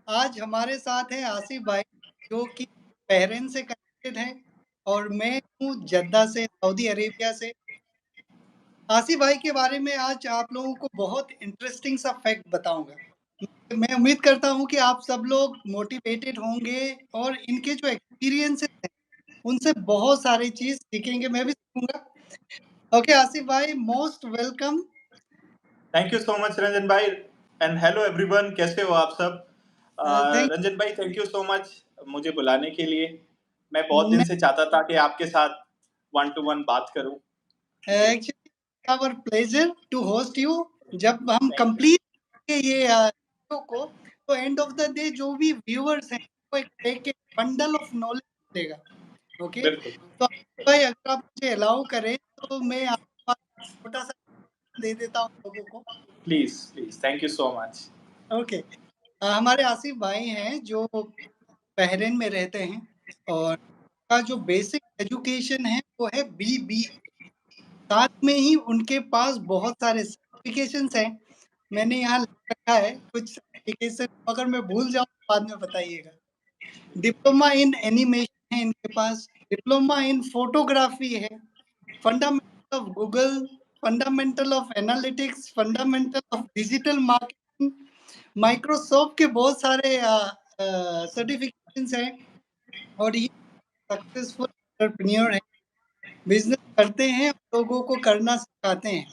आज हमारे साथ हैं आसिफ भाई, जो कि बहरीन से कनेक्टेड हैं और मैं हूँ जद्दा से, सऊदी अरेबिया से। आसिफ भाई के बारे में आज आप लोगों को बहुत इंटरेस्टिंग सा फैक्ट बताऊंगा। मैं उम्मीद करता हूँ कि आप सब लोग मोटिवेटेड होंगे और इनके जो एक्सपीरियंसेस हैं, उनसे बहुत सारी चीज़ सीखेंगे, मैं भी सीखूँगा। ओके आसिफ भाई, most welcome. Thank you so much Ranjan भाई एंड हेलो एवरीवन, कैसे हो आप सब? थैंक रंजन भाई, थैंक यू सो मच मुझे बुलाने के लिए। मैं बहुत दिन से चाहता था कि आपके साथ 1-to-1 बात करूं। Actually our pleasure to host you. जब हम थैंक यू। कंप्लीट ये शो को, तो एंड ऑफ द डे जो भी व्यूअर्स हैं वो एक बंडल ऑफ नॉलेज मिलेगा। ओके, बिल्कुल। तो भाई अगर आप मुझे अलाउ करें तो मैं आपको छोटा सा दे देता हूँ लोगों को। Please please, thank you so much. Okay, हमारे आसिफ भाई हैं जो बहरीन में रहते हैं और का जो बेसिक एजुकेशन है वो है BBA। साथ में ही उनके पास बहुत सारे सर्टिफिकेशंस हैं। मैंने यहाँ लिख रखा है कुछ सर्टिफिकेशन, अगर मैं भूल जाऊँ तो बाद में बताइएगा। डिप्लोमा इन एनिमेशन है इनके पास, डिप्लोमा इन फोटोग्राफी है, fundamental of Google, fundamental of analytics, fundamental of digital marketing, Microsoft के बहुत सारे सर्टिफिकेशंस हैं और ये सक्सेसफुल एंटरप्रेन्योर है, बिजनेस करते हैं, लोगों को करना सिखाते हैं।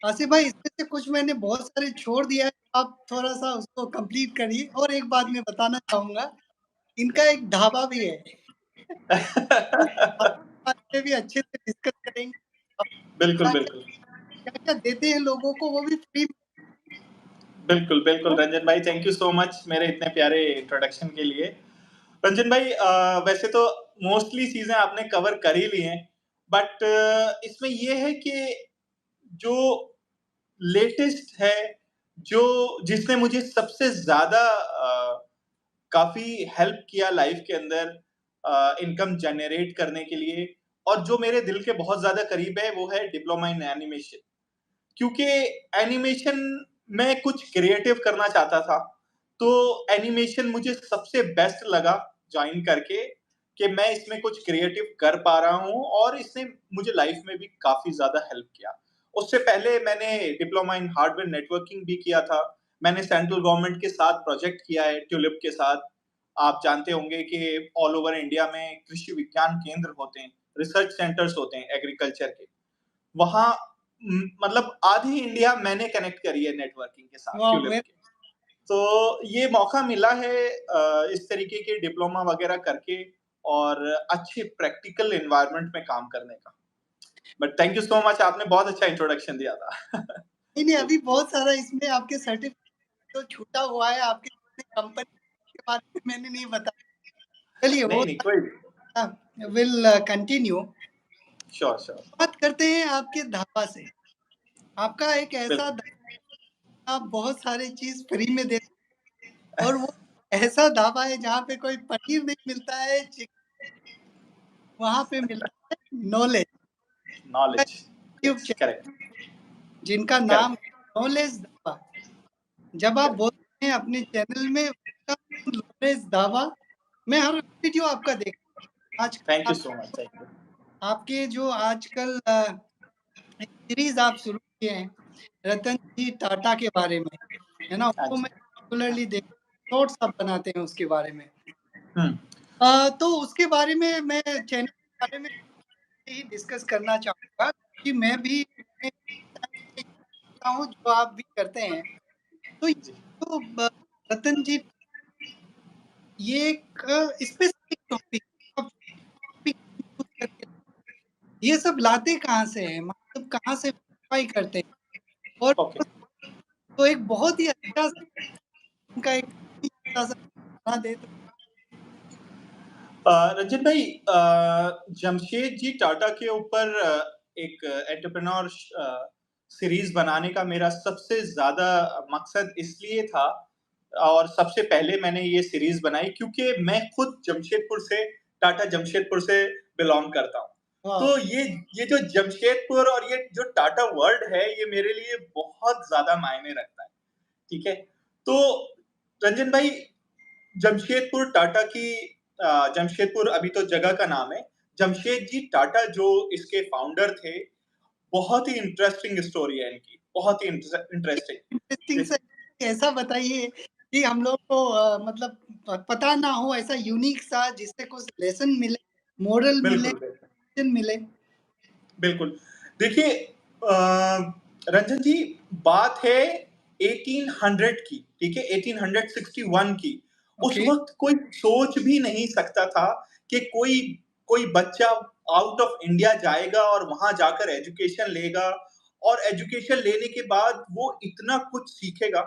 आसिफ भाई, इसमें से कुछ मैंने बहुत सारे छोड़ दिया है, आप थोड़ा सा उसको कंप्लीट करिए। और एक बात मैं बताना चाहूंगा, इनका एक ढाबा भी है। आप भी अच्छे से डिस्कस करेंगे, बिल्कुल क्या बिल्कुल क्या देते हैं लोगों को, वो भी फ्री। बिल्कुल बिल्कुल रंजन भाई, थैंक यू सो मच मेरे इतने प्यारे इंट्रोडक्शन के लिए। रंजन भाई, वैसे तो मोस्टली चीजें आपने कवर कर ही ली हैं, बट इसमें ये है कि जो लेटेस्ट है, जो जिसने मुझे सबसे ज्यादा काफी हेल्प किया लाइफ के अंदर इनकम जनरेट करने के लिए, और जो मेरे दिल के बहुत ज्यादा करीब है, वो है डिप्लोमा इन एनिमेशन। क्योंकि एनिमेशन में कुछ क्रिएटिव करना चाहता था, तो एनिमेशन मुझे सबसे बेस्ट लगा ज्वाइन करके, कि मैं इसमें कुछ क्रिएटिव कर पा रहा हूँ और इसने मुझे लाइफ में भी काफी ज्यादा हेल्प किया। उससे पहले मैंने डिप्लोमा इन हार्डवेयर नेटवर्किंग भी किया था। मैंने सेंट्रल गवर्नमेंट के साथ प्रोजेक्ट किया है, ट्यूलिप के साथ। आप जानते होंगे कि ऑल ओवर इंडिया में कृषि विज्ञान केंद्र होते हैं, रिसर्च सेंटर्स होते हैं एग्रीकल्चर के। वहां मतलब आधी इंडिया मैंने कनेक्ट करी है नेटवर्किंग के साथ, ट्यूलिप के। तो ये मौका मिला है इस तरीके के डिप्लोमा वगैरह करके और अच्छे प्रैक्टिकल एनवायरनमेंट में काम करने का। But thank you so much, आपने बहुत अच्छा इंट्रोडक्शन दिया था। नहीं, अभी बहुत सारा इसमें आपके सर्टिफिकेट तो छूटा हुआ है, आपके कंपनी के बारे में मैंने नहीं बताया। चलिए, वो नहीं कोई। Will continue. Sure sure. बात करते हैं आपके ढाबा से। आपका एक ऐसा बिल्कुल। आप बहुत सारी चीज फ्री में देते हैं और वो ऐसा ढाबा है जहाँ पे कोई पनीर नहीं मिलता है, वहां पे मिलता है knowledge. Knowledge. YouTube yes, channel correct जिनका नाम करेक्ट। है नॉलेज ढाबा। जब आप करेक्ट। बोलते हैं अपने चैनल में नॉलेज ढाबा, मैं हर वीडियो आपका देख आज थैंक यू आप, सो मच, थैंक यू। आपके जो आजकल सीरीज आप शुरू किए हैं रतन जी टाटा के बारे में, है ना, हाँ वो जी। मैं रेगुलरली देख, शॉर्ट्स आप बनाते हैं उसके बारे में। हम्म। तो उसके बारे में मैं चैनल के बारे में ही डिस्कस करना चाहूँगा कि मैं भी हूँ जो आप भी करते हैं। तो ये जी। तो रतन जी, ये एक स्पेसिफिक टॉपिक करके ये सब लाते कहाँ से हैं, मतलब कहाँ से वेरीफाई करते हैं? और ओके। तो एक बहुत ही अच्छा उनका एक छोटा-सा बना दे तो। रंजन भाई, जमशेद जी टाटा के ऊपर एक एंटरप्रेन्योर सीरीज बनाने का मेरा सबसे ज्यादा मकसद इसलिए था, और सबसे पहले मैंने ये सीरीज बनाई क्योंकि मैं खुद जमशेदपुर से, टाटा जमशेदपुर से बिलोंग करता हूँ। तो ये जो जमशेदपुर और ये जो टाटा वर्ल्ड है, ये मेरे लिए बहुत ज्यादा मायने रखता है। ठीक है। तो रंजन भाई, जमशेदपुर टाटा की जमशेदपुर अभी तो जगह का नाम है। जमशेद जी टाटा जो इसके फाउंडर थे, बहुत ही इंटरेस्टिंग स्टोरी है इनकी, बहुत ही इंटरेस्टिंग। इंटरेस्टिंग सा ऐसा बताइए कि हम लोग को मतलब पता ना हो, ऐसा यूनिक सा जिससे कुछ लेसन मिले, मोरल मिले, बिल्कुल बिल्कुल मिले। बिल्कुल। देखिए रंजन जी, बात है 1800 की, ठीक है, 1861 की। उस ओके। वक्त कोई सोच भी नहीं सकता था कि कोई कोई बच्चा आउट ऑफ इंडिया जाएगा और वहां जाकर एजुकेशन लेगा, और एजुकेशन लेने के बाद वो इतना कुछ सीखेगा।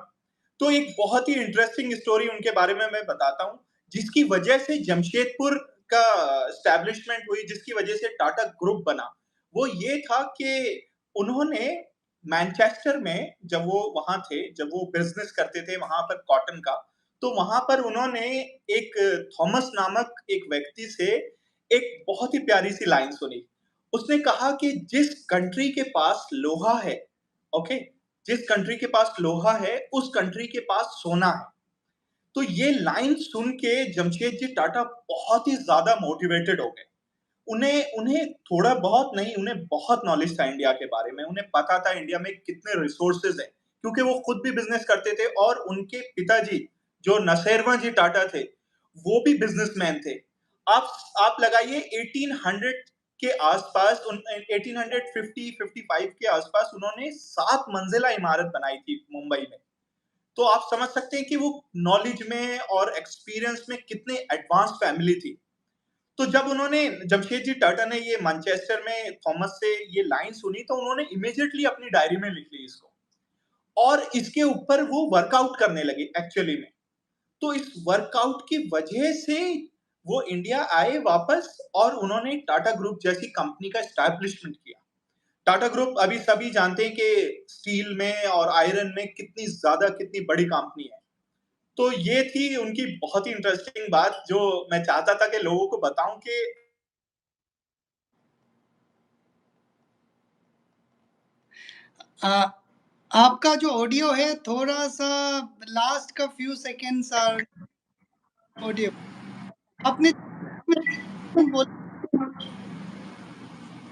तो एक बहुत ही इंटरेस्टिंग स्टोरी उनके बारे में मैं बताता हूँ, जिसकी वजह से जमशेदपुर का एस्टैब्लिशमेंट हुई, जिसकी वजह से टाटा ग्रुप बना। वो ये था कि उन्होंने मैनचेस्टर में, जब वो वहां थे, जब वो बिजनेस करते थे वहां पर कॉटन का, तो वहां पर उन्होंने एक थॉमस नामक एक व्यक्ति से एक बहुत ही प्यारी सी लाइन सुनी। उसने कहा कि जिस कंट्री के पास लोहा है, ओके, जिस कंट्री के पास लोहा है उस कंट्री के पास सोना है। तो ये लाइन सुन के जमशेद जी टाटा बहुत ही ज्यादा मोटिवेटेड हो गए। उन्हें उन्हें थोड़ा बहुत नहीं, उन्हें बहुत नॉलेज था इंडिया के बारे में। उन्हें पता था इंडिया में कितने रिसोर्सेज हैं, क्योंकि वो खुद भी बिजनेस करते थे, और उनके पिताजी जो नरसिम्हा जी टाटा थे, वो भी बिजनेसमैन थे। आप लगाइए 1800 के आसपास, 1850-55 के आसपास उन्होंने 7 मंजिला इमारत बनाई थी मुंबई में। तो आप समझ सकते हैं कि वो नॉलेज में और एक्सपीरियंस में कितने एडवांस फैमिली थी। तो जब उन्होंने, जमशेद जी टाटा ने ये मैनचेस्टर में थॉमस से ये लाइन सुनी, तो उन्होंने इमीडिएटली अपनी डायरी में लिख ली इसको, और इसके ऊपर वो वर्कआउट करने लगे एक्चुअली में। तो इस वर्कआउट की वजह से वो इंडिया आए वापस, और उन्होंने टाटा ग्रुप जैसी कंपनी का एस्टैब्लिशमेंट किया। टाटा ग्रुप अभी सभी जानते हैं कि स्टील में और आयरन में कितनी ज्यादा, कितनी बड़ी कंपनी है। तो ये थी उनकी बहुत ही इंटरेस्टिंग बात, जो मैं चाहता था कि लोगों को बताऊं कि आपका जो ऑडियो है थोड़ा सा लास्ट का फ्यू सेकेंड्स ऑडियो आपने बोला,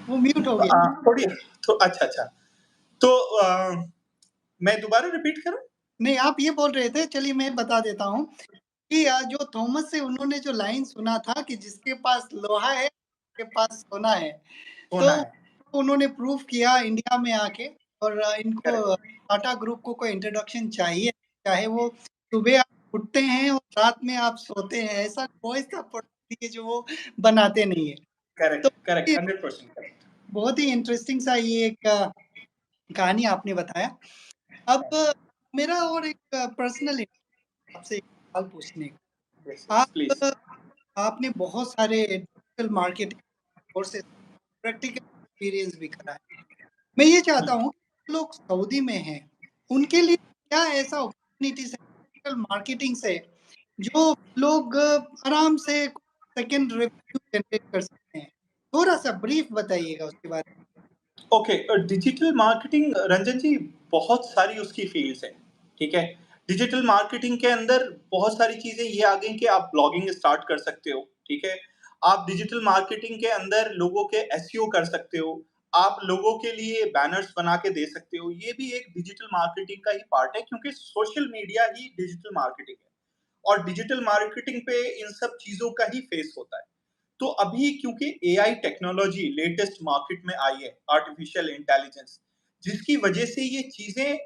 वो म्यूट हो गया। थोड़ी तो अच्छा अच्छा, तो मैं दोबारा रिपीट करूं? नहीं, आप ये बोल रहे थे, चलिए मैं बता देता हूँ कि जो थॉमस से उन्होंने जो लाइन सुना था कि जिसके पास लोहा है, उसके पास सोना है, तो होना है। उन्होंने प्रूव किया इंडिया में आके। और इनको करेक्ट टाटा ग्रुप को कोई इंट्रोडक्शन चाहिए, चाहे वो सुबह आप उठते हैं और रात में आप सोते हैं, ऐसा कोई सा प्रोडक्ट नहीं है जो वो बनाते नहीं है। तो करेक्ट करेक्ट, ये 100% करेक्ट। बहुत ही इंटरेस्टिंग सा ये एक कहानी आपने बताया। अब मेरा और एक पर्सनल आपसे एक सवाल पूछने यस का। Yes please. आप आपने बहुत सारे digital marketing courses, practical experience भी करा है। मैं ये चाहता हूँ कि लोग सऊदी में हैं, उनके लिए क्या ऐसा अपॉर्चुनिटीज है डिजिटल मार्केटिंग से, जो लोग आराम से सेकंड रेवेन्यू जनरेट कर सकते हैं? थोड़ा-सा ब्रीफ बताइएगा उसके बारे ओके, डिजिटल मार्केटिंग रंजन जी, बहुत सारी उसकी फील्ड्स हैं, ठीक है। डिजिटल मार्केटिंग के अंदर बहुत सारी चीजें ये आ गई कि आप ब्लॉगिंग स्टार्ट कर सकते हो, ठीक है। आप डिजिटल मार्केटिंग के अंदर लोगों के एसईओ कर सकते हो, आप लोगों के लिए बैनर्स बना के दे सकते हो। ये भी एक डिजिटल मार्केटिंग का ही पार्ट है, क्योंकि सोशल मीडिया ही डिजिटल मार्केटिंग है, और डिजिटल मार्केटिंग पे इन सब चीजों का ही फेस होता है। तो अभी क्योंकि एआई टेक्नोलॉजी लेटेस्ट मार्केट में आई है, आर्टिफिशियल इंटेलिजेंस, जिसकी वजह से ये चीजें,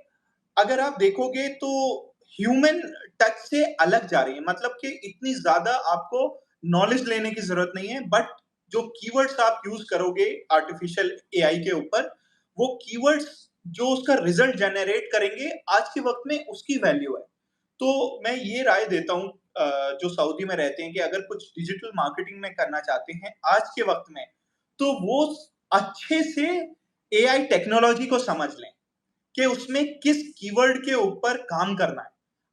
अगर आप देखोगे तो ह्यूमन टच से अलग जा रही है। मतलब कि इतनी ज्यादा आपको नॉलेज लेने की जरूरत नहीं है, बट जो कीवर्ड्स आप यूज करोगे आर्टिफिशियल एआई के ऊपर, वो कीवर्ड्स जो उसका रिजल्ट जनरेट करेंगे आज के वक्त में, उसकी वैल्यू है। तो मैं ये राय देता हूँ जो सऊदी में रहते हैं, कि अगर कुछ डिजिटल मार्केटिंग में करना चाहते हैं आज के वक्त में, तो वो अच्छे से एआई टेक्नोलॉजी को समझ लें कि उसमें किस कीवर्ड के ऊपर काम करना है।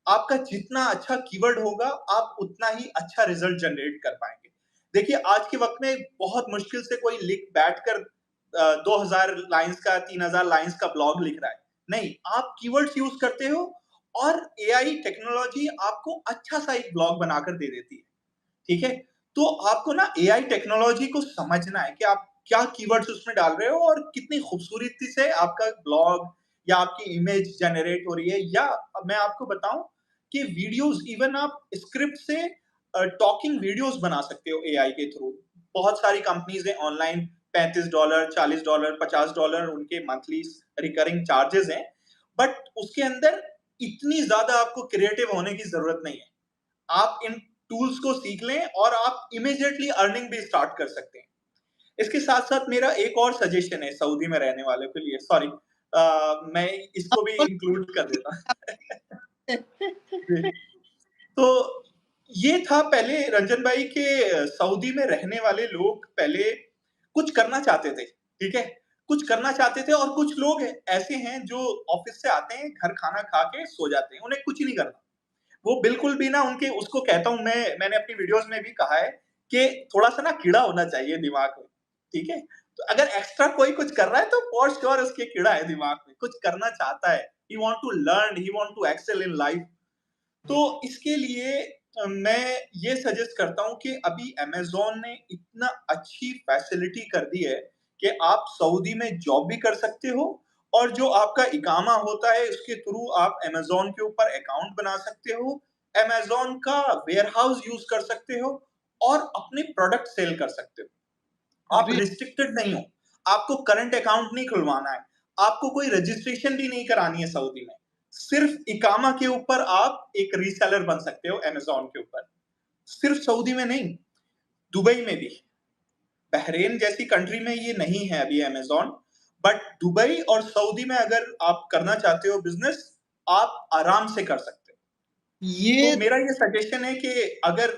आपका जितना अच्छा कीवर्ड होगा, आप उतना ही अच्छा रिजल्ट जनरेट कर पाएंगे। देखिए आज के वक्त में बहुत मुश्किल से कोई लिख बैठकर 2000 लाइंस का, 3000 लाइंस का ब्लॉग लिख रहा है। नहीं, आप कीवर्ड्स यूज करते हो, और एआई टेक्नोलॉजी आपको अच्छा सा एक ब्लॉग बनाकर दे देती है, ठीक है? तो आपको ना एआई टेक्नोलॉजी को समझना है कि आप क्या कीवर्ड्स उसमें डाल रहे हो और कितनी खूबसूरती से आपका ब्लॉग या आपकी इमेज जनरेट हो रही है, या मैं आपको बताऊं कि वीडियोस, इवन आप स्क्रिप्ट से टॉकिंग वीडियोस बना सकते हो एआई के थ्रू। बहुत सारी कंपनीज है ऑनलाइन, $35, $40, $50 उनके मंथली रिकरिंग चार्जेस हैं, बट उसके अंदर इतनी ज्यादा आपको क्रिएटिव होने की जरूरत नहीं है। आप इन टूल्स को सीख लें और आप इमीडिएटली अर्निंग भी स्टार्ट कर सकते हैं। इसके साथ साथ मेरा एक और सजेशन है सऊदी में रहने वालों के लिए, सॉरी मैं इसको भी इंक्लूड कर देता हूँ। तो ये था पहले रंजन भाई के सऊदी में रहने वाले लोग पहले कुछ करना चाहते थे, ठीक है? कुछ करना चाहते थे और कुछ लोग ऐसे हैं जो ऑफिस से आते हैं, घर खाना खा के सो जाते हैं, उन्हें कुछ नहीं करना। वो बिल्कुल भी ना, उनके उसको कहता हूँ मैंने अपनी वीडियोस में भी कहा है कि थोड़ा-सा ना कीड़ा होना चाहिए दिमाग में, ठीक है? तो अगर एक्स्ट्रा कोई कुछ कर रहा है तो फॉर श्योर उसके कीड़ा है दिमाग में, कुछ करना चाहता है, he want to learn, he want to excel in life. तो इसके लिए मैं ये सजेस्ट करता हूँ कि अभी अमेज़न ने इतना अच्छी फैसिलिटी कर दी है कि आप सऊदी में जॉब भी कर सकते हो, और जो आपका इकामा होता है उसके थ्रू आप अमेज़न के ऊपर अकाउंट बना सकते हो, अमेज़न का वेयरहाउस यूज़ कर सकते हो और अपने प्रोडक्ट सेल कर सकते हो। आप ग्रेट। रिस्ट्रिक्टेड नहीं हो। आपको करंट अकाउंट नहीं खुलवाना है, आपको कोई रजिस्ट्रेशन भी नहीं करानी है सऊदी में। सिर्फ इकामा के ऊपर आप एक रीसेलर बन सकते हो अमेज़न के ऊपर। सिर्फ सऊदी में नहीं, दुबई में भी। बहरीन जैसी कंट्री में ये नहीं है अभी अमेज़न, बट दुबई और सऊदी में अगर आप करना चाहते हो बिज़नेस, आप आराम से कर सकते हो। तो ये मेरा ये सजेशन है कि अगर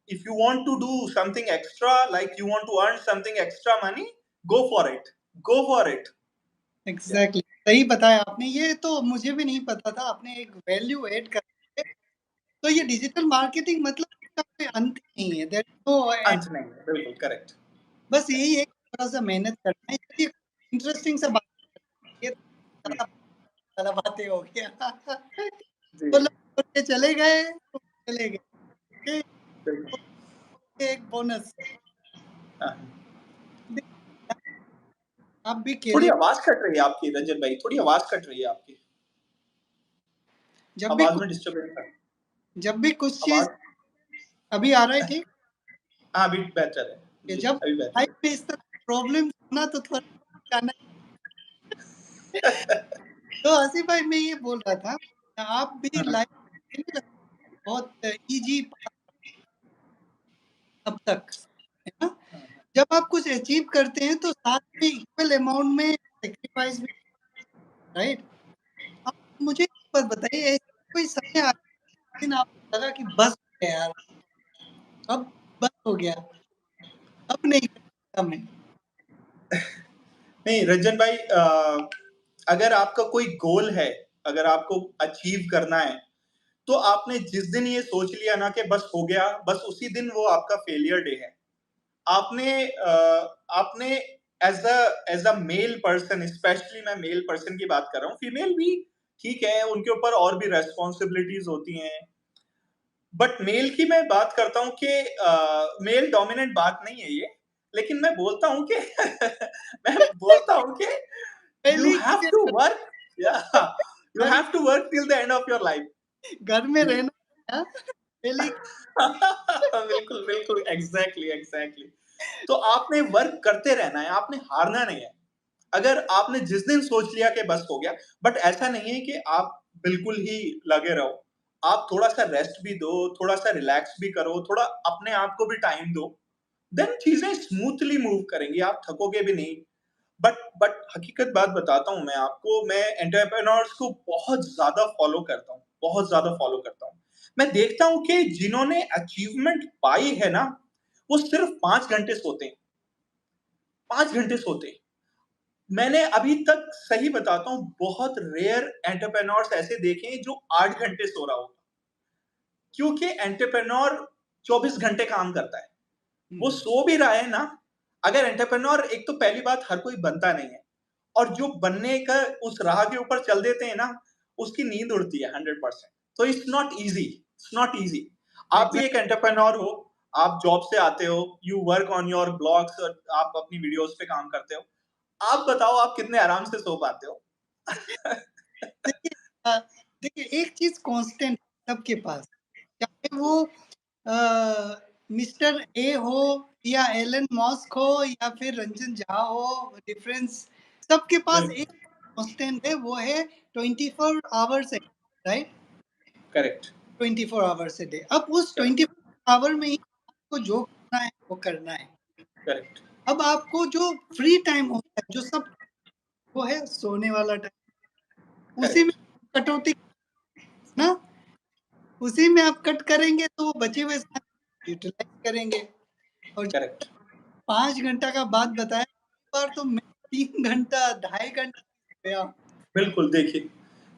if you want to do something extra, like you want to earn something extra money, go for it, go for it. या एग्ज़ैक्टली सही बताया आपने। ये तो मुझे भी नहीं पता था, आपने एक वैल्यू ऐड कर दी है। तो ये डिजिटल मार्केटिंग मतलब इसका कोई अंत ही नहीं है। There is no end. अंत नहीं है, बिल्कुल करेक्ट। बस यही है कि थोड़ा-सा मेहनत करना है। चलिए इंटरेस्टिंग सा बात ये जी, ज़्यादा ज़्यादा बातें हो गया। जी, वो लोग बोल के चले गए, तो चले गए। ये बिल्कुल। एक बोनस। हाँ, आप भी थोड़ी खेले आवाज़ कट रही है आपकी रंजन भाई, थोड़ी आवाज़ कट रही है आपकी। जब भी आवाज़ कुछ में डिस्टर्बेंस है। जब भी कुछ चीज़ आवाज़ अभी आ रहा है ठीक? हाँ, अभी बेहतर है। कि जी, जब अभी बेहतर लाइफ में इस तरह प्रॉब्लम्स हो ना तो थोड़ा जाना। है। तो आसिफ भाई मैं ये बोल रहा था, आप भी हाँ, लाइफ में बहुत ईज़ी अब तक, है ना? हाँ। जब आप कुछ अचीव करते हैं तो साथ में इक्वल अमाउंट में सैक्रिफाइस भी, राइट? आप मुझे एक बात बताइए, ऐसा कोई समय आया जिस दिन आपको लगा कि बस हो गया यार, अब बस हो गया, अब नहीं कर सकता मैं? नहीं रंजन भाई, अगर आपका कोई गोल है, अगर आपको अचीव करना है, तो आपने जिस दिन ये सोच लिया ना कि बस हो गया, बस उसी दिन वो आपका फेलियर डे है। आपने as a male person, specially मैं मेल पर्सन की बात कर रहा हूँ, फीमेल भी ठीक है, उनके ऊपर और भी रेस्पॉन्सिबिलिटीज होती हैं, बट मेल की मैं बात करता हूँ कि मेल डोमिनेंट बात नहीं है ये, लेकिन मैं बोलता हूँ कि मैं बोलता हूँ कि यू पहले हैव के टू वर्क, या यू घर have to work till the end of your life. घर में जी। रहना, हाँ, पहले बिल्कुल बिल्कुल, एग्जैक्टली एग्जैक्टली। तो आपने वर्क करते रहना है, आपने हारना नहीं है। अगर आपने जिस दिन सोच लिया कि बस हो गया, बट ऐसा नहीं है कि आप बिल्कुल ही लगे रहो। आप थोड़ा सा रेस्ट भी दो, थोड़ा सा रिलैक्स भी करो, थोड़ा अपने आप को भी टाइम दो, देन चीजें स्मूथली मूव करेंगी, आप थकोगे भी नहीं। बट हकीकत बात बताता हूँ मैं आपको, मैं एंटरप्रेन्योर्स को बहुत ज्यादा फॉलो करता हूँ, बहुत ज्यादा फॉलो करता हूँ। मैं देखता हूँ कि जिन्होंने अचीवमेंट पाई है ना, वो सिर्फ 5 घंटे सोते हैं, 5 घंटे सोते हैं। मैंने अभी तक सही बताता हूँ, बहुत रेयर एंटरप्रेन्योर्स ऐसे देखे हैं जो 8 घंटे सो रहा होगा, क्योंकि एंटरप्रेन्योर 24 घंटे काम करता है, वो सो भी रहा है ना। अगर एंटरप्रेन्योर, एक तो पहली बात हर कोई बनता नहीं है, और जो बनने का उस राह के ऊपर चल देते हैं ना, उसकी नींद उड़ती है 100%। तो इट्स नॉट इजी। आप भी एक एंटरप्रेन्योर हो, आप जॉब से आते हो, you work on your blogs, आप अपनी वीडियोस पे काम करते हो। आप बताओ आप कितने आराम से सो पाते हो? देखिए देखिए एक चीज कांस्टेंट सबके पास, चाहे वो मिस्टर ए हो या एलन मस्क हो या फिर रंजन झा हो, डिफरेंस सबके पास एक कांस्टेंट है, वो है 24 hours, right? Correct. 24 hours a day. अब उस करेक्ट। 24 आवर में ही आपको जो करना है वो करना है। करेक्ट। अब आपको जो फ्री टाइम होता है, जो सब वो है सोने वाला टाइम, उसी में करेक्ट। कटौती ना, उसी में आप कट करेंगे तो वो बचे हुए यूटिलाइज करेंगे। और करेक्ट। 5 घंटा का बात बताया, एक बार तो मैं 3 घंटा 2.5 घंटा गया। बिल्कुल, देखिए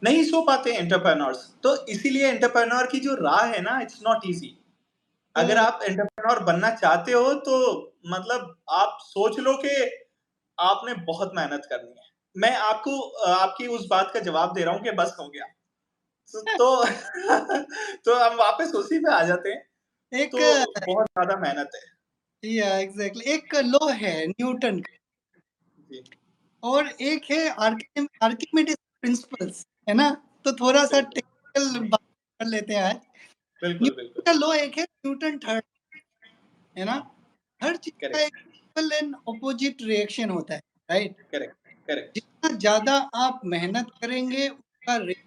नहीं सो पाते एंटरप्रेन्योर्स, तो इसीलिए एंटरप्रेन्योर की जो राह है ना, इट्स नॉट इजी। अगर तो आप एंटरप्रेन्योर बनना चाहते हो तो मतलब आप सोच लो कि आपने बहुत मेहनत करनी है। मैं आपको आपकी उस बात का जवाब दे रहा हूँ कि बस हो गया। तो तो हम वापस उसी पे आ जाते हैं। एक तो बहुत ज़्यादा मेहनत है। या एग्ज़ैक्टली एक लॉ है न्यूटन का, जी, और एक है आर्किमिडीज प्रिंसिपल्स, है ना? तो थोड़ा-सा बिल्कुल। टेक्निकल बात कर लेते हैं आज। बिल्कुल, न्यूटन बिल्कुल। का लॉ एक है न्यूटन थर्ड, है ना? हर चीज़ का एक correct. Equal and opposite reaction होता है, राइट? करेक्ट। करेक्ट। जितना ज़्यादा आप मेहनत करेंगे, उसका रेट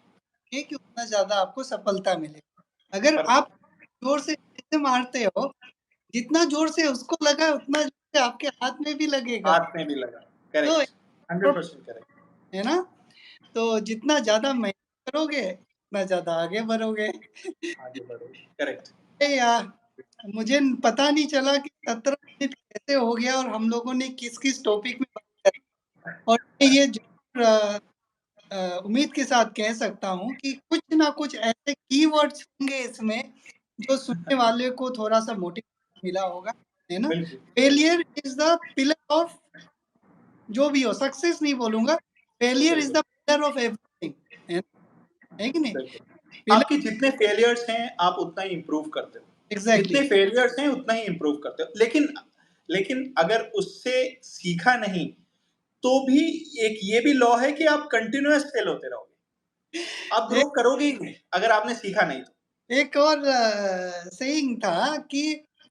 है कि उतना ज़्यादा आपको सफलता मिलेगी। अगर आप परफेक्ट। जोर से ऐसे मारते हो, जितना जोर से उसको लगा है, उतना जोर से आपके हाथ में भी लगेगा। हाथ में भी लगा। तो करेक्ट। 100% करेक्ट। है ना? तो जितना ज़्यादा मेहनत करोगे, उतना ज़्यादा आगे बढ़ोगे। आगे बढ़ो। करेक्ट। अरे यार! मुझे पता नहीं चला कि 17 मिनट कैसे हो गया और हम लोगों ने किस-किस टॉपिक में बात करी। और मैं ये ज़रूर उम्मीद के साथ कह सकता हूँ कि कुछ ना कुछ ऐसे कीवर्ड्स होंगे इसमें, जो सुनने वाले को थोड़ा-सा मोटिवेशन मिला होगा, है ना? बिल्कुल। Failure is the pillar of, जो भी हो, सक्सेस नहीं बोलूँगा, फेलियर इज़ बिल्कुल। द पिलर ऑफ एवरीथिंग, है कि नहीं? बिल्कुल। पिलर आपके जितने फेलियर्स हैं, आप उतना ही इम्प्रूव करते हो। एग्ज़ैक्टली, जितने फेलियर्स हैं, उतना ही इम्प्रूव करते हो। लेकिन लेकिन अगर उससे सीखा नहीं, तो भी एक ये भी लॉ है कि आप कंटिन्यूअस फेल होते रहोगे। आप ग्रो एक करोगे ही नहीं, अगर आपने सीखा नहीं तो। एक और सेइंग था कि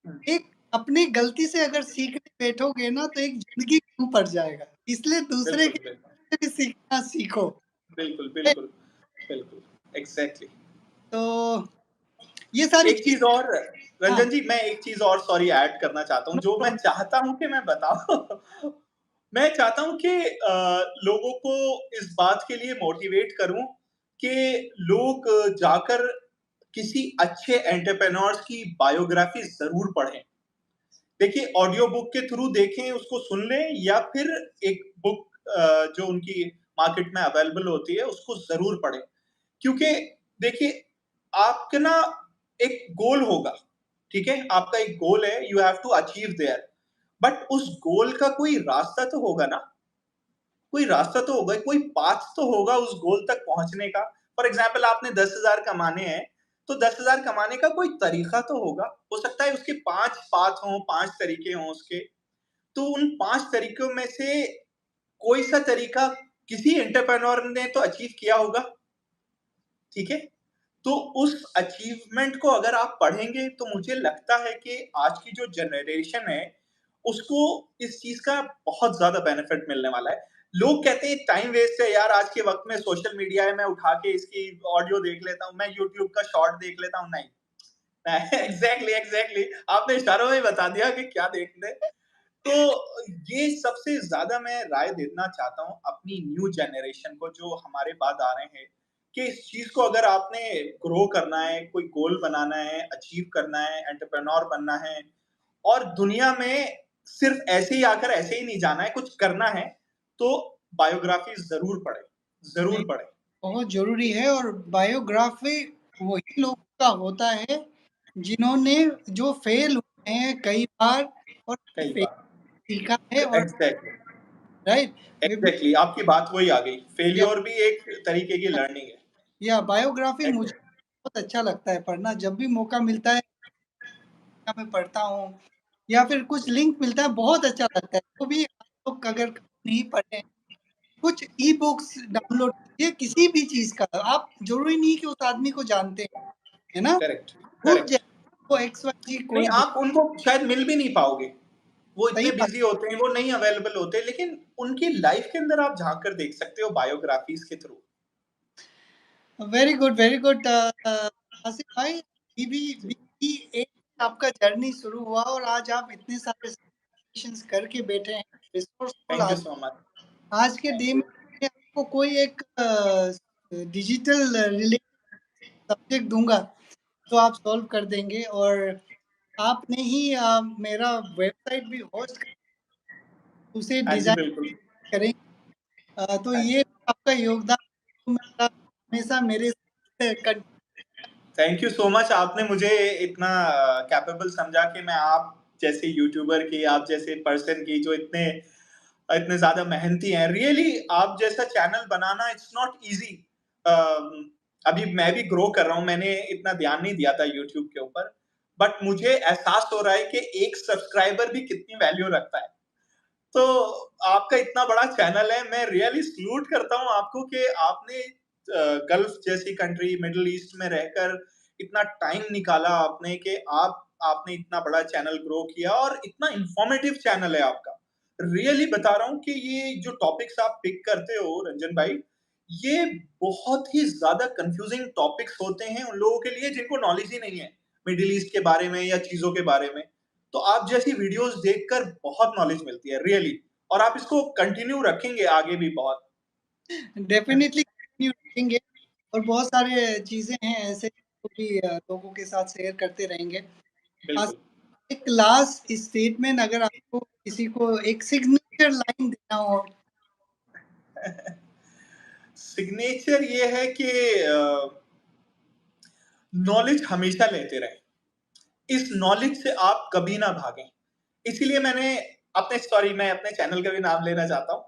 हुँ, एक अपनी गलती से अगर सीखने बैठोगे ना, तो एक ज़िंदगी कम पड़ जाएगा। इसलिए दूसरे बिल्कुल, की बिल्कुल। से भी सीखना सीखो। बिल्कुल, बिल्कुल, बिल्कुल। एग्ज़ैक्टली। तो ये सारी एक चीज़ चीज़ें। और हाँ, रंजन जी, मैं एक चीज़ और सॉरी ऐड करना चाहता हूँ, नो जो मैं प्रॉब्लम। चाहता हूँ कि मैं बताऊँ। मैं चाहता हूँ कि लोगों को इस बात के लिए मोटिवेट करूँ कि लोग जाकर किसी अच्छे एंटरप्रेन्योर्स की बायोग्राफी ज़रूर पढ़ें। देखिए, ऑडियो बुक के थ्रू देखें, उसको सुन लें, या फिर एक बुक जो उनकी मार्केट में अवेलेबल होती है, उसको ज़रूर पढ़ें। क्योंकि देखिए, आपका ना एक गोल होगा, ठीक है? आपका एक गोल है, you have to achieve there, but उस गोल का कोई रास्ता तो होगा ना? कोई रास्ता तो होगा, कोई पाथ तो होगा उस गोल तक पहुँचने का। फॉर एग्ज़ाम्पल आपने 10,000 कमाने हैं, तो 10,000 कमाने का कोई तरीका तो होगा। हो सकता है उसके 5 पाथ हों, 5 तरीके हों उसके। तो उन 5 तरीकों में से कोई-सा तरीका किसी एंटरप्रेन्योर ने तो अचीव किया होगा, ठीक है? तो उस अचीवमेंट को अगर आप पढ़ेंगे, तो मुझे लगता है कि आज की जो जनरेशन है, उसको इस चीज़ का बहुत ज़्यादा बेनिफिट मिलने वाला है। लोग कहते हैं टाइम वेस्ट है यार, आज के वक़्त में सोशल मीडिया है, मैं उठा के इसकी ऑडियो देख लेता हूँ, मैं यूट्यूब का शॉर्ट देख लेता हूँ, नहीं। एग्ज़ैक्टली, एग्ज़ैक्टली, आपने इशारों में ही बता दिया कि क्या देखना है। तो ये सबसे ज़्यादा मैं राय देना चाहता हूँ अपनी न्यू जनरेशन को, जो हमारे बाद आ रहे हैं, कि इस चीज़ को अगर आपने ग्रो करना है, कोई गोल बनाना है, अचीव करना है, एंटरप्रेन्योर बनना है, और दुनिया में सिर्फ़ ऐसे ही आकर ऐसे ही नहीं जाना है, कुछ करना है, तो बायोग्राफ़ी ज़रूर पढ़ें, नहीं, ज़रूर पढ़ें। बहुत ज़रूरी है, और बायोग्राफ़ी वही लोगों का होता है, जिन्होंने जो फ़ेल हुए हैं कई बार और कई फेल बार। सीखा है, और एग्ज़ैक्टली, राइट? वे भी एग्ज़ैक्टली, आपकी बात वही आ गई। या फेल्योर भी एक तरीके की लर्निंग है। या बायोग्राफी मुझे बहुत अच्छा लगता है पढ़ना, जब भी मौका मिलता है मैं पढ़ता हूँ या फिर कुछ लिंक मिलता है, बहुत अच्छा लगता है। तो भी आप लोग अगर नहीं पढ़े, कुछ ई बुक्स डाउनलोड कीजिए किसी भी चीज़ का। आप ज़रूरी नहीं कि उस आदमी को जानते हैं, है ना? करेक्ट, खुद करेक्ट। वो XYZ नहीं, कोई आप उनको शायद मिल भी नहीं पाओगे, वो सही इतने बात। बिजी होते हैं, वो नहीं अवेलेबल होते, लेकिन उनकी लाइफ के अंदर आप झांक कर देख सकते हो बायोग्राफीज के through. Very good, very good. Asif भाई, BBA आपका जर्नी शुरू हुआ और आज आप इतने सारे सर्टिफिकेशंस करके बैठे हैं, रिसोर्सफुल थैंक यू आदमी। So much. आज के डे में आपको कोई एक डिजिटल रिलेटेड सब्जेक्ट दूंगा तो आप सॉल्व कर देंगे, और आपने ही मेरा वेबसाइट भी होस्ट उसे हाँ जी, डिजाइन बिल्कुल। करेंगे। तो हाँ ये जी। आपका योगदान मेरा हमेशा मेरे साथ थैंक यू सो मच, आपने मुझे इतना कैपेबल समझा कि मैं आप जैसे यूट्यूबर की, आप जैसे पर्सन की जो इतने इतने ज्यादा मेहनती हैं, रियली आप जैसा channel banana it's not easy. अभी मैं भी ग्रो कर रहा हूँ, मैंने इतना ध्यान नहीं दिया था यूट्यूब के ऊपर, बट मुझे एहसास हो रहा है कि एक सब्सक्राइबर भी कितनी वैल्यू रखता है। तो आपका इतना बड़ा चैनल है, मैं रियली सल्यूट करता हूँ आपको कि आपने गल्फ जैसी कंट्री, मिडिल ईस्ट में रहकर इतना टाइम निकाला आपने कि आपने इतना बड़ा चैनल ग्रो किया, और इतना इंफॉर्मेटिव चैनल है आपका। रियली बता रहा हूँ कि ये जो टॉपिक्स आप पिक करते हो रंजन भाई, ये बहुत ही ज्यादा कंफ्यूजिंग टॉपिक्स होते हैं उन लोगों के लिए जिनको नॉलेज ही नहीं है मिडिल ईस्ट के बारे में या चीजों के बारे में। तो आप जैसी वीडियोस देखकर बहुत नॉलेज मिलती है रियली, और आप इसको कंटिन्यू रखेंगे आगे भी बहुत। डेफिनेटली कंटिन्यू रखेंगे, और बहुत सारे चीजें हैं ऐसे जो भी लोगों के साथ शेयर करते रहेंगे। आज बिल्कुल। एक लास्ट स्टेटमेंट, अगर आपको किसी को एक सिग्नेचर लाइन देना हो। सिग्नेचर ये है कि नॉलेज हमेशा लेते रहे, इस नॉलेज से आप कभी ना भागें। इसीलिए मैंने मैं अपने चैनल का भी नाम लेना चाहता हूँ,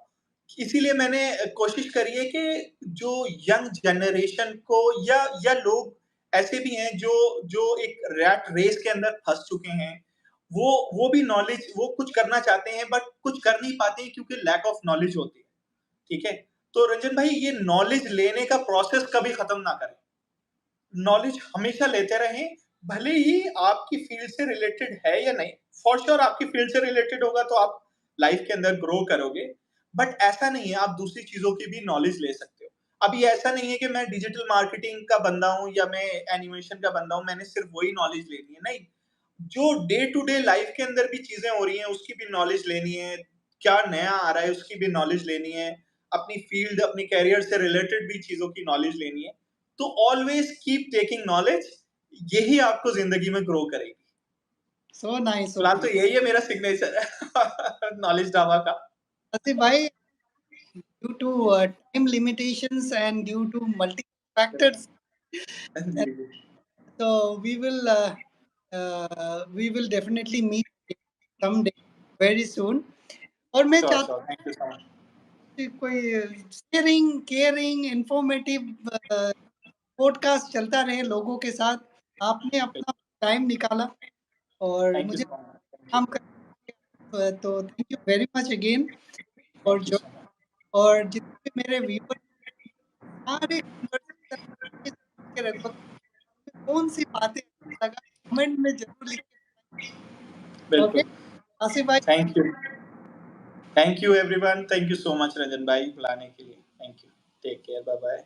इसीलिए मैंने कोशिश करी है कि जो यंग जनरेशन को या लोग ऐसे भी हैं जो जो एक रैट रेस के अंदर फंस चुके हैं, वो भी नॉलेज, वो कुछ करना चाहते हैं बट कुछ कर नहीं पाते हैं क्योंकि लैक ऑफ नॉलेज होती है। ठीक है, तो रंजन भाई ये नॉलेज लेने का प्रोसेस कभी खत्म ना करें, नॉलेज हमेशा लेते रहें, भले ही आपकी फील्ड से रिलेटेड है या नहीं। फॉर श्योर आपकी फील्ड से रिलेटेड होगा तो आप लाइफ के अंदर ग्रो करोगे, बट ऐसा नहीं है, आप दूसरी चीजों की भी नॉलेज ले सकते हो। अभी ऐसा नहीं है कि मैं डिजिटल मार्केटिंग का बंदा हूं या मैं एनिमेशन का बंदा हूं, मैंने सिर्फ वही नॉलेज लेनी है, नहीं। जो डे टू डे लाइफ के अंदर भी चीजें हो रही हैं उसकी भी नॉलेज लेनी है, क्या नया आ रहा है उसकी भी नॉलेज लेनी है, अपनी फील्ड अपनी कैरियर से रिलेटेड भी चीजों की नॉलेज लेनी है। तो ऑलवेज कीप टेकिंग नॉलेज, यही आपको जिंदगी में ग्रो करेगी। सो नाइस, सो फिलहाल तो नाइस। यही है मेरा सिग्नेचर है नॉलेज ढाबा का। आसिफ भाई, due to time limitations and due to multiple factors, जी जी। so we will definitely meet someday very soon। और मैं श्योर चाहता sure, thank you so much. हूँ कि कोई शेयरिंग केयरिंग इंफॉर्मेटिव पॉडकास्ट चलता रहे लोगों के साथ। आपने अपना टाइम निकाला और थैंक यू मुझे सो मच, थैंक यू। काम कर, तो thank you very much again. और थैंक यू जो सो मच। और जितने भी मेरे व्यूअर सारे conversation के रखो, कौन सी बातें अच्छा लगा कमेंट में जरूर लिख के बताइए। ओके बिल्कुल। आसिफ भाई, thank you everyone, thank you so much Ranjan भाई बुलाने के लिए, thank you. Take care, bye bye.